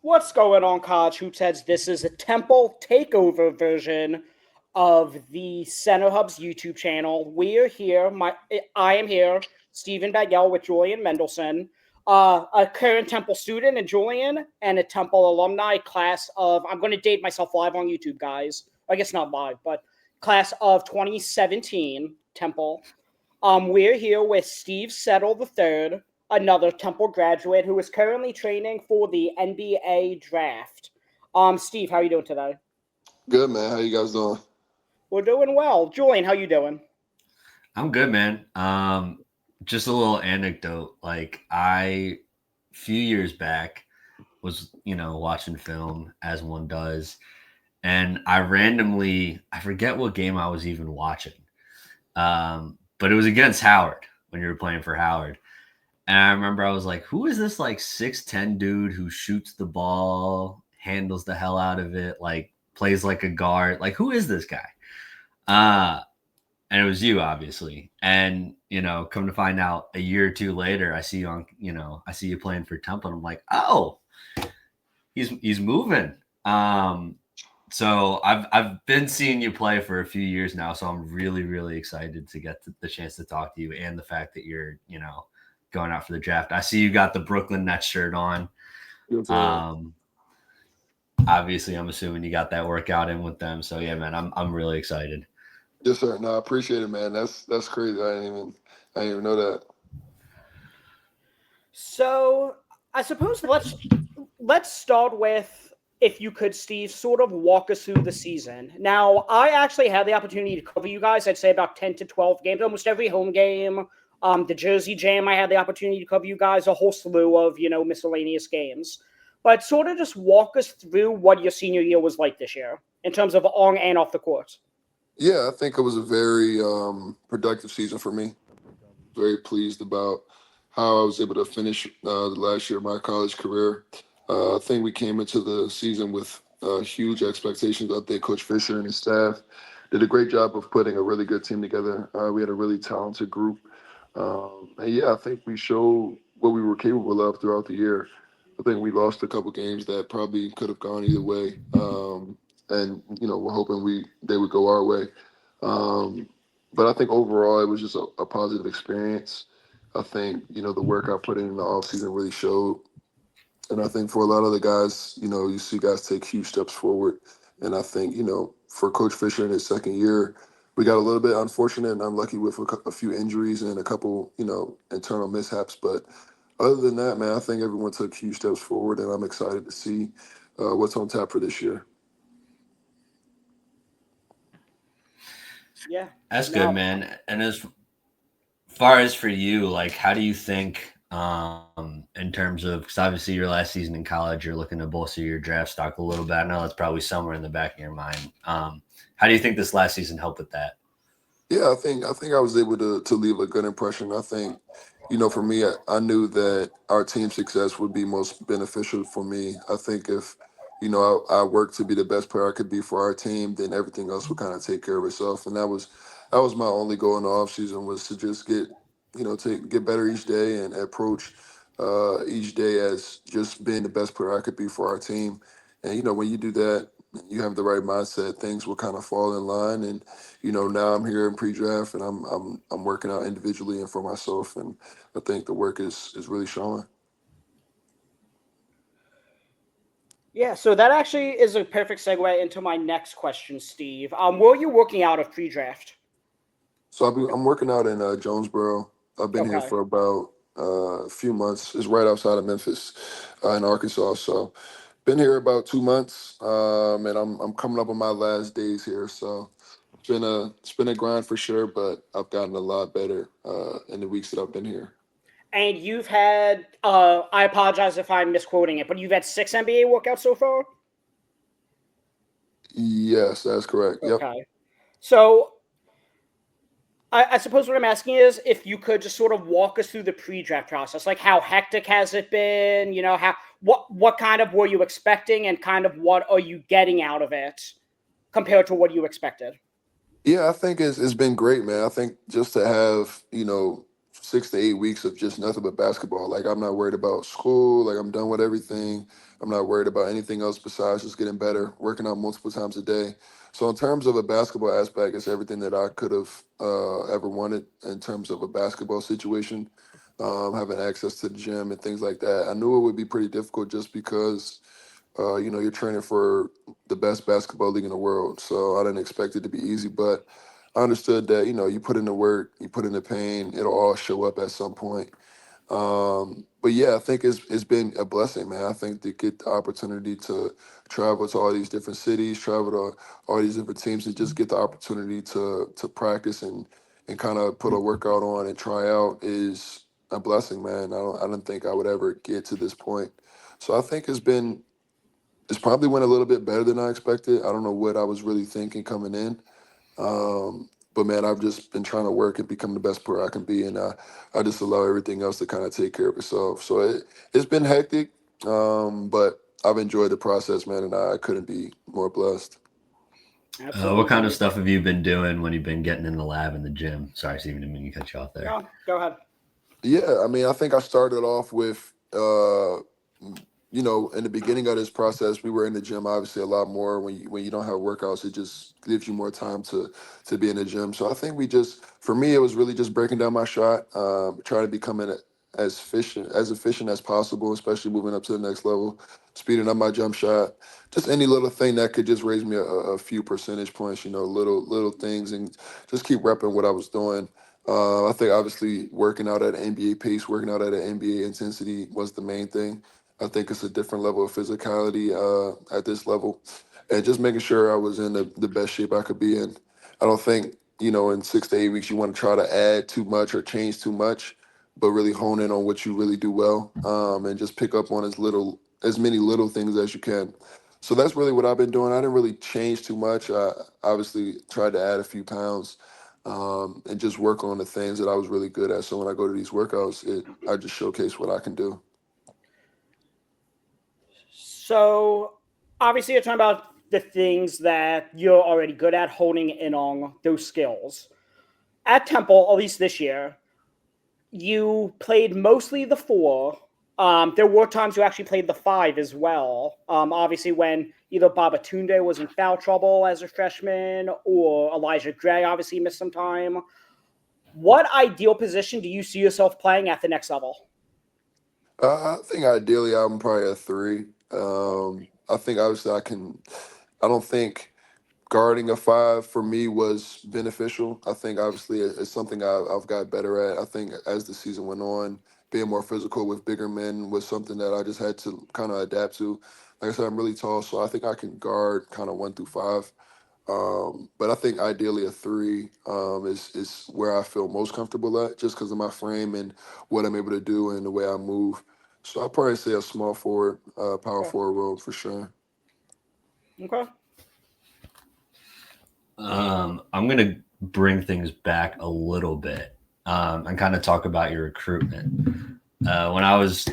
What's going on, College Hoops Heads? This is a Temple takeover version of the Center Hub's YouTube channel. We're here. I am here, Stephen Bagell with Julian Mendelsohn, a current Temple student, and Julian, and a Temple alumni class of. I'm going to date myself live on YouTube, guys. I guess not live, but class of 2017 Temple. We're here with Steve Settle III, another Temple graduate who is currently training for the NBA draft. Steve, how are you doing today? Good, man. How you guys doing? We're doing well. Julian, how you doing? I'm good, man. Just a little anecdote. Few years back, was watching film as one does, and I forget what game I was even watching, but it was against Howard when you were playing for Howard, and I remember I was like, "Who is this 6'10" dude who shoots the ball, handles the hell out of it, plays like a guard? Like, who is this guy?" And it was you, obviously. And, come to find out a year or two later, I see you playing for Temple. And I'm like, oh, he's moving. So I've been seeing you play for a few years now. So I'm really, really excited to get the chance to talk to you, and the fact that you're, going out for the draft. I see you got the Brooklyn Nets shirt on. Obviously, I'm assuming you got that workout in with them. So yeah, man, I'm really excited. Yes, sir. No, I appreciate it, man. That's crazy. I didn't even know that. So I suppose let's start with, if you could, Steve, sort of walk us through the season. Now, I actually had the opportunity to cover you guys. I'd say about 10 to 12 games, almost every home game. The Jersey Jam, I had the opportunity to cover you guys, a whole slew of miscellaneous games. But sort of just walk us through what your senior year was like this year in terms of on and off the court. Yeah, I think it was a very productive season for me. Very pleased about how I was able to finish the last year of my college career. I think we came into the season with huge expectations. I think Coach Fisher and his staff did a great job of putting a really good team together. We had a really talented group. And yeah, I think we showed what we were capable of throughout the year. I think we lost a couple games that probably could have gone either way. And we're hoping they would go our way. But I think overall it was just a positive experience. I think the work I put in the offseason really showed, and I think for a lot of the guys, you see guys take huge steps forward. And I think for Coach Fisher in his second year, we got a little bit unfortunate and unlucky with a few injuries and a couple internal mishaps. But other than that, man, I think everyone took huge steps forward, and I'm excited to see what's on tap for this year. Yeah. That's good, man. And as far as for you, how do you think, in terms of, because obviously your last season in college, you're looking to bolster your draft stock a little bit. I know that's probably somewhere in the back of your mind. How do you think this last season helped with that? Yeah, I think I was able to leave a good impression. I think, for me, I knew that our team success would be most beneficial for me. I think if, I worked to be the best player I could be for our team, then everything else would kind of take care of itself. And that was my only goal in the offseason, was to just get better each day and approach each day as just being the best player I could be for our team. And when you do that, you have the right mindset, things will kind of fall in line. And now I'm here in pre-draft, and I'm working out individually and for myself, and I think the work is really showing. Yeah, so that actually is a perfect segue into my next question, Steve. Where are you working out of pre-draft? So I'm working out in Jonesboro. I've been here Okay. for about a few months. It's right outside of Memphis, in Arkansas. So been here about 2 months, and I'm coming up on my last days here. So it's been a grind for sure, but I've gotten a lot better in the weeks that I've been here. And you've had, I apologize if I'm misquoting it, but you've had 6 NBA workouts so far? Yes, that's correct. Yep. Okay. So I suppose what I'm asking is if you could just sort of walk us through the pre-draft process. Like, how hectic has it been? What kind of were you expecting, and kind of what are you getting out of it compared to what you expected? Yeah, I think it's been great, man. I think just to have, 6 to 8 weeks of just nothing but basketball. Like I'm not worried about school. Like I'm done with everything. I'm not worried about anything else besides just getting better, working out multiple times a day. So in terms of a basketball aspect, it's everything that I could have ever wanted in terms of a basketball situation. Having access to the gym and things like that. I knew it would be pretty difficult just because you're training for the best basketball league in the world. So I didn't expect it to be easy, but I understood that, you put in the work, you put in the pain, it'll all show up at some point. But yeah, I think it's been a blessing, man. I think to get the opportunity to travel to all these different cities, travel to all these different teams, and just get the opportunity to practice and kind of put a workout on and try out is a blessing, man. I don't think I would ever get to this point. So I think it's probably went a little bit better than I expected. I don't know what I was really thinking coming in. But man, I've just been trying to work and become the best player I can be, and I just allow everything else to kind of take care of itself. So it's been hectic, but I've enjoyed the process, man, and I couldn't be more blessed. What kind of Absolutely. stuff have you been doing when you've been getting in the lab in the gym? Sorry, Steven, didn't mean to cut you off there. No, go ahead. Yeah, I mean, I think I started off with, in the beginning of this process, we were in the gym obviously a lot more. When you don't have workouts, it just gives you more time to be in the gym. So I think for me, it was really just breaking down my shot, trying to become as efficient as possible, especially moving up to the next level, speeding up my jump shot, just any little thing that could just raise me a few percentage points. Little things, and just keep repping what I was doing. I think obviously working out at an NBA pace, working out at an NBA intensity was the main thing. I think it's a different level of physicality at this level, and just making sure I was in the best shape I could be in. I don't think in 6 to 8 weeks you want to try to add too much or change too much, but really hone in on what you really do well, and just pick up on as many little things as you can. So that's really what I've been doing. I didn't really change too much. I obviously tried to add a few pounds and just work on the things that I was really good at. So when I go to these workouts, I just showcase what I can do. So obviously, you're talking about the things that you're already good at, honing in on those skills. At Temple, at least this year, you played mostly the four. There were times you actually played the five as well. Obviously, when either Babatunde was in foul trouble as a freshman or Elijah Gray obviously missed some time. What ideal position do you see yourself playing at the next level? I think ideally I'm probably a three. I think obviously I can. I don't think guarding a five for me was beneficial. I think obviously it's something I've got better at. I think as the season went on, being more physical with bigger men was something that I just had to kind of adapt to. Like I said, I'm really tall, so I think I can guard kind of 1 through 5. But I think ideally a three is where I feel most comfortable at, just because of my frame and what I'm able to do and the way I move. So I'll probably say a small forward, power Okay. forward role for sure. Okay. I'm gonna bring things back a little bit and kind of talk about your recruitment. When I was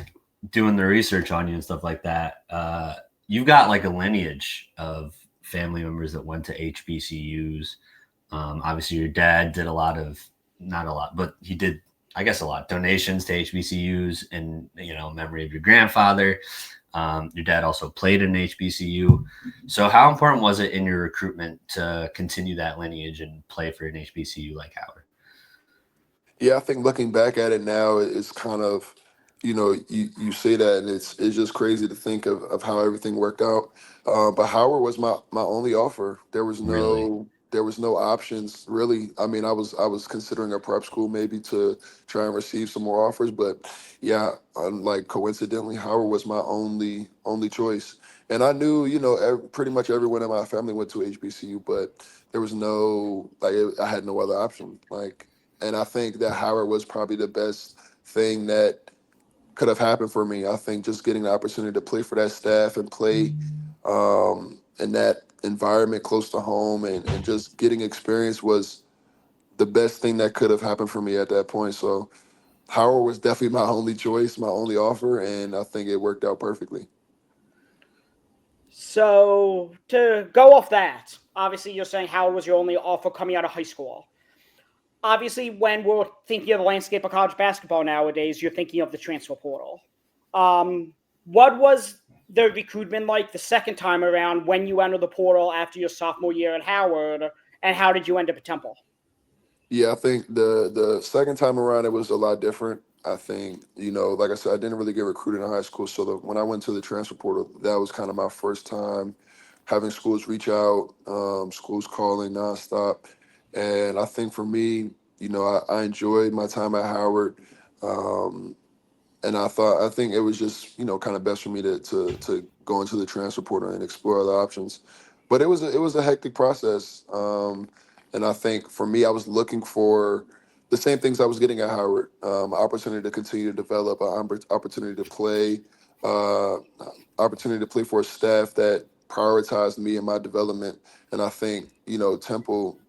doing the research on you and stuff like that, you've got like a lineage of family members that went to HBCUs. Obviously, your dad did not a lot, but he did, I guess, a lot donations to HBCUs in memory of your grandfather. Your dad also played in HBCU. So, how important was it in your recruitment to continue that lineage and play for an HBCU like Howard? Yeah, I think looking back at it now, it's kind of, you say that, and it's just crazy to think of how everything worked out. But Howard was my only offer. Really? There was no options really. I mean, I was considering a prep school maybe to try and receive some more offers, but yeah, like coincidentally, Howard was my only choice. And I knew, pretty much everyone in my family went to HBCU, but there was no like I had no other option. Like, and I think that Howard was probably the best thing that could have happened for me. I think just getting the opportunity to play for that staff and play in that environment close to home and just getting experience was the best thing that could have happened for me at that point. So Howard was definitely my only choice, my only offer, and I think it worked out perfectly. So to go off that, obviously you're saying Howard was your only offer coming out of high school. obviously, when we're thinking of the landscape of college basketball nowadays, you're thinking of the transfer portal. What was the recruitment like the second time around when you entered the portal after your sophomore year at Howard, and how did you end up at Temple? Yeah, I think the second time around it was a lot different. I think, like I said, I didn't really get recruited in high school. So when I went to the transfer portal, that was kind of my first time having schools reach out, schools calling nonstop. And I think for me, I enjoyed my time at Howard. Um, and I think it was just kind of best for me to go into the transfer portal and explore other options. But it was a hectic process, and I think for me, I was looking for the same things I was getting at Howard: opportunity to continue to develop, opportunity to play, uh, opportunity to play for a staff that prioritized me and my development. And I think Temple,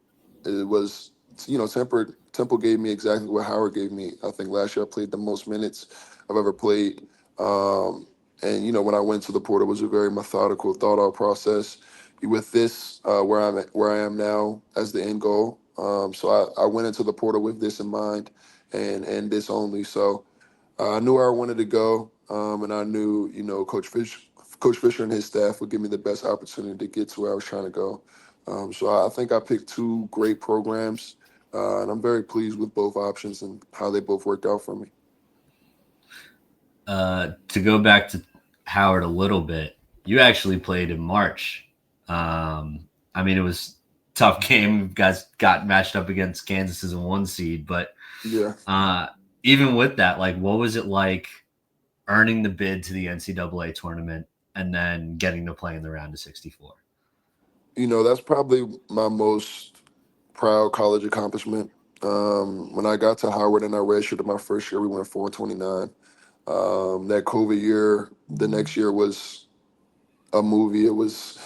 it was Temple gave me exactly what Howard gave me. I think last year I played the most minutes I've ever played. And when I went to the portal, it was a very methodical, thought out process. With this, where I am now as the end goal. So I went into the portal with this in mind, and this only. So I knew where I wanted to go, and I knew Coach Fisher and his staff would give me the best opportunity to get to where I was trying to go. So I think I picked two great programs, and I'm very pleased with both options and how they both worked out for me. To go back to Howard a little bit, you actually played in March. I mean, it was a tough game. You guys got matched up against Kansas as a 1 seed, but Yeah. Even with that, like, what was it like earning the bid to the NCAA tournament and then getting to play in the round of 64? That's probably my most proud college accomplishment. When I got to Howard and I redshirted my first year, we went 4-29. That COVID year, the next year was a movie. It was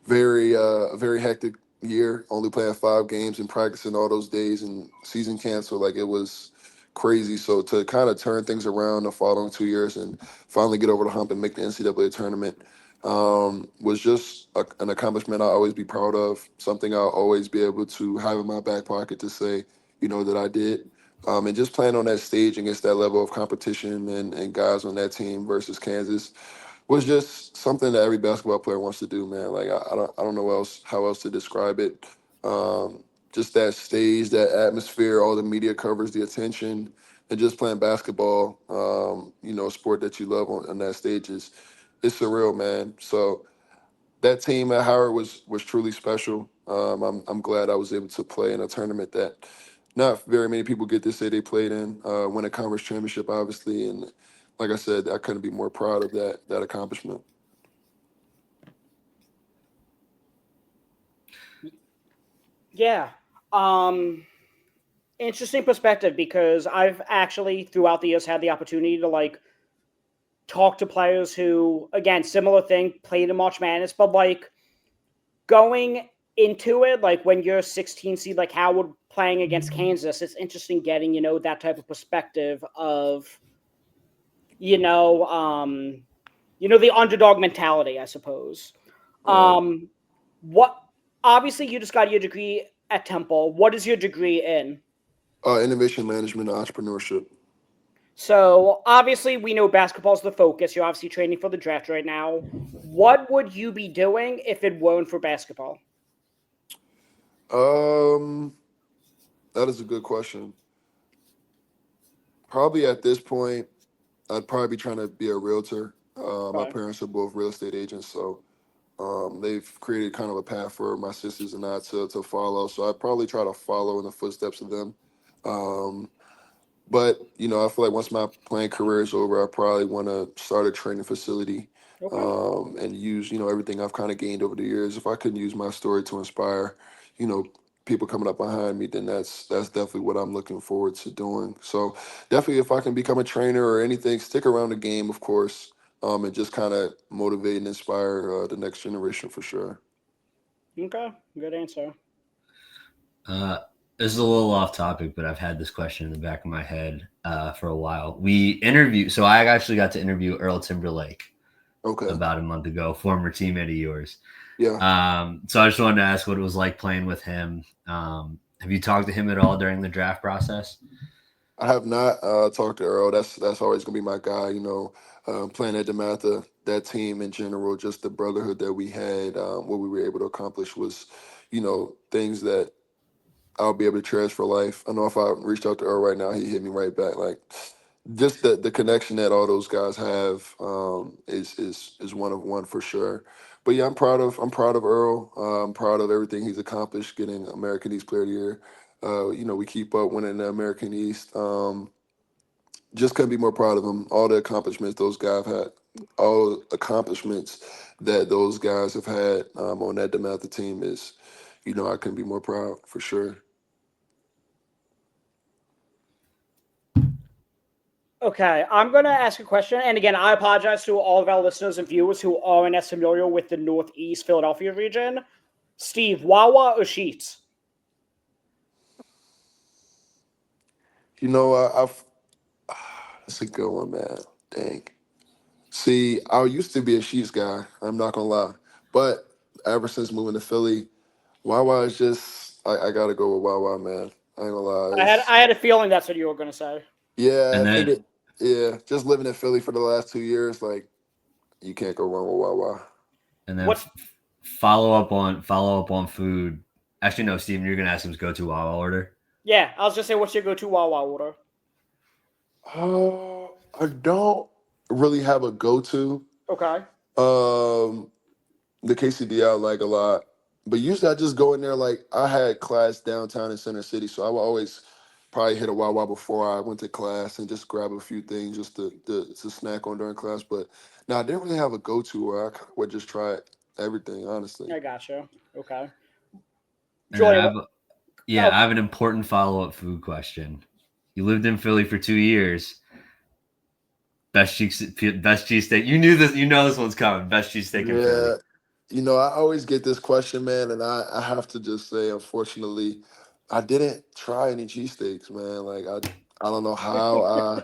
a very hectic year, only playing 5 games and practicing all those days and season canceled. Like, it was crazy. So to kind of turn things around the following 2 years and finally get over the hump and make the NCAA tournament was just an accomplishment I'll always be proud of, something I'll always be able to have in my back pocket to say, that I did. And just playing on that stage against that level of competition and guys on that team versus Kansas was just something that every basketball player wants to do, man. Like, I don't know how else to describe it. Just that stage, that atmosphere, all the media covers, the attention, and just playing basketball, a sport that you love on that stage it's surreal, man. So that team at Howard was truly special. I'm glad I was able to play in a tournament that not very many people get to say they played in. Win a conference championship, obviously, and like I said, I couldn't be more proud of that accomplishment. Yeah. Interesting perspective, because I've actually throughout the years had the opportunity to like talk to players who, again, similar thing, played in March Madness, but like going into it, like when you're 16 seed, like Howard playing against Kansas, it's interesting getting, that type of perspective of, the underdog mentality, I suppose. Right. What, obviously you just got your degree at Temple. What is your degree in? Innovation management and entrepreneurship. So obviously we know basketball's the focus. You're obviously training for the draft right now. What would you be doing if it weren't for basketball? Um, that is a good question. Probably at this point, I'd probably be trying to be a realtor. My Okay. parents are both real estate agents, so they've created kind of a path for my sisters and I to follow. So I'd probably try to follow in the footsteps of them. Um, But I feel like once my playing career is over, I probably want to start a training facility, Okay. and use everything I've kind of gained over the years. If I can use my story to inspire, you know, people coming up behind me, then that's definitely what I'm looking forward to doing. So definitely, if I can become a trainer or anything, stick around the game, of course, and just kind of motivate and inspire the next generation for sure. Okay. Good answer. Uh, this is a little off topic, but I've had this question in the back of my head for a while. So I actually got to interview Earl Timberlake Okay. about a month ago, former teammate of yours. Yeah. So I just wanted to ask what it was like playing with him. Have you talked to him at all during the draft process? I have not talked to Earl. That's always gonna be my guy. Playing at DeMatha, that team in general, just the brotherhood that we had, what we were able to accomplish was, things that I'll be able to cherish for life. I know if I reached out to Earl right now, he hit me right back. Like, just the connection that all those guys have is one of one for sure. But yeah, I'm proud of Earl. I'm proud of everything he's accomplished, getting American East Player of the Year. We keep up winning the American East. Just couldn't be more proud of him. All the accomplishments those guys have had, all accomplishments that those guys have had on that DeMatha team is, I couldn't be more proud for sure. Okay, I'm going to ask a question. And again, I apologize to all of our listeners and viewers who aren't as familiar with the Northeast Philadelphia region. Steve, Wawa or Sheets? I've that's a good one, man. Dang. See, I used to be a Sheets guy. I'm not gonna lie, but ever since moving to Philly, Wawa is just I gotta go with Wawa, man. I ain't gonna lie. I had a feeling that's what you were going to say. Yeah, And I think then it. Yeah, just living in Philly for the last 2 years, like you can't go wrong with Wawa. and then What's follow up on food. Actually, no, Steven, you're gonna ask him to go to Wawa order. Yeah, I was just saying, what's your go-to Wawa order? I don't really have a go-to. Okay. Um, the KCD I like a lot, but usually I just go in there like I had class downtown in Center City, so I would always probably hit a Wawa before I went to class and just grab a few things just to snack on during class. But no, I didn't really have a go-to where I would just try everything, honestly. I gotcha. Okay. And then Julian, I have an important follow-up food question. You lived in Philly for 2 years. Best cheesesteak. You knew this. You know this one's coming. Best cheesesteak in Philly. Yeah, I always get this question, man, and I have to just say, unfortunately, I didn't try any cheesesteaks, man. Like I don't know how I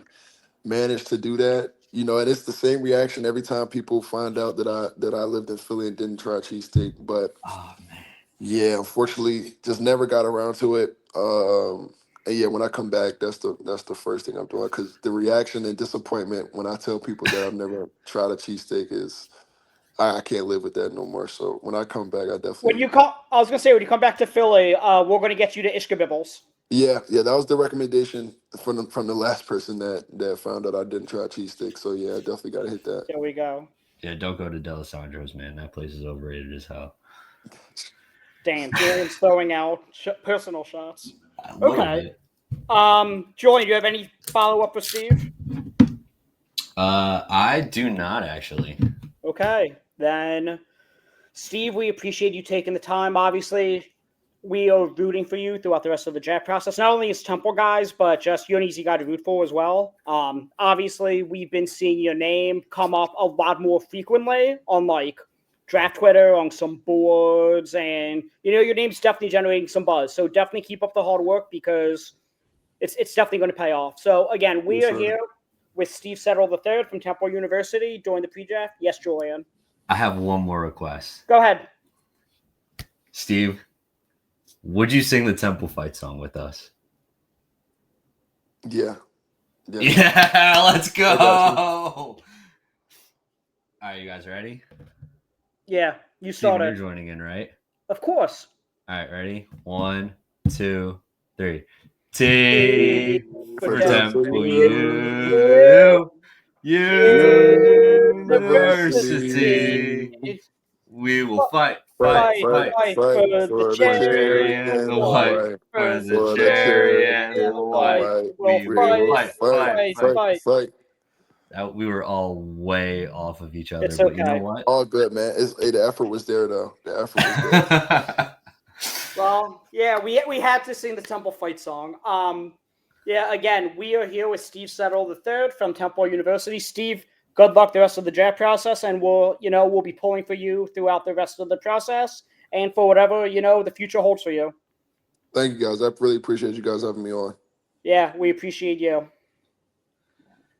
managed to do that. And it's the same reaction every time people find out that I lived in Philly and didn't try cheesesteak. But Oh man. yeah, unfortunately, just never got around to it. And yeah, when I come back, that's the first thing I'm doing because the reaction and disappointment when I tell people that I've never tried a cheesesteak is I can't live with that no more. So when I come back, I when definitely you come, I was gonna say when you come back to Philly, we're gonna get you to Ishkabibbles. yeah, that was the recommendation from the last person that found out I didn't try cheesesteak. So yeah, I definitely got to hit that. There we go. Yeah, don't go to Delisandro's, man. That place is overrated as hell. Damn, Julian's throwing out personal shots. A little Okay. bit. Julian, do you have any follow-up with Steve? I do not actually. Okay, then, Steve, we appreciate you taking the time. Obviously, we are rooting for you throughout the rest of the draft process. Not only as Temple guys, but just you're an easy guy to root for as well. Obviously, we've been seeing your name come up a lot more frequently on like draft Twitter, on some boards, and your name's definitely generating some buzz. So definitely keep up the hard work because it's definitely going to pay off. So again, we Yes, are sir. here with Steve Settle III from Temple University during the pre-draft. Yes, Julian. I have one more request. Go ahead. Steve, would you sing the Temple Fight song with us? Yeah. Yeah, let's go. I got you. All right, you guys ready? Yeah, you Steven, started. you're joining in, right? Of course. All right, ready? 1, 2, 3. T For for Temple Temple U. University. University. We will fight, Fight, fight, Fight, fight, fight fight fight for the for the for the cherry cherry cherry and and the the and the white. white. white. For For the the For the cherry cherry cherry and and the the and the white. white. white. We'll We We will will fight, fight, fight, fight, fight, fight. fight, fight. fight. We were all way off of each other, It's but you know okay. what? All good, man. The effort was there, though. The effort was there. Well, yeah, we had to sing the Temple Fight song. Yeah, again, we are here with Steve Settle III from Temple University. Steve, good luck the rest of the draft process, and we'll be pulling for you throughout the rest of the process and for whatever the future holds for you. Thank you, guys. I really appreciate you guys having me on. Yeah, we appreciate you.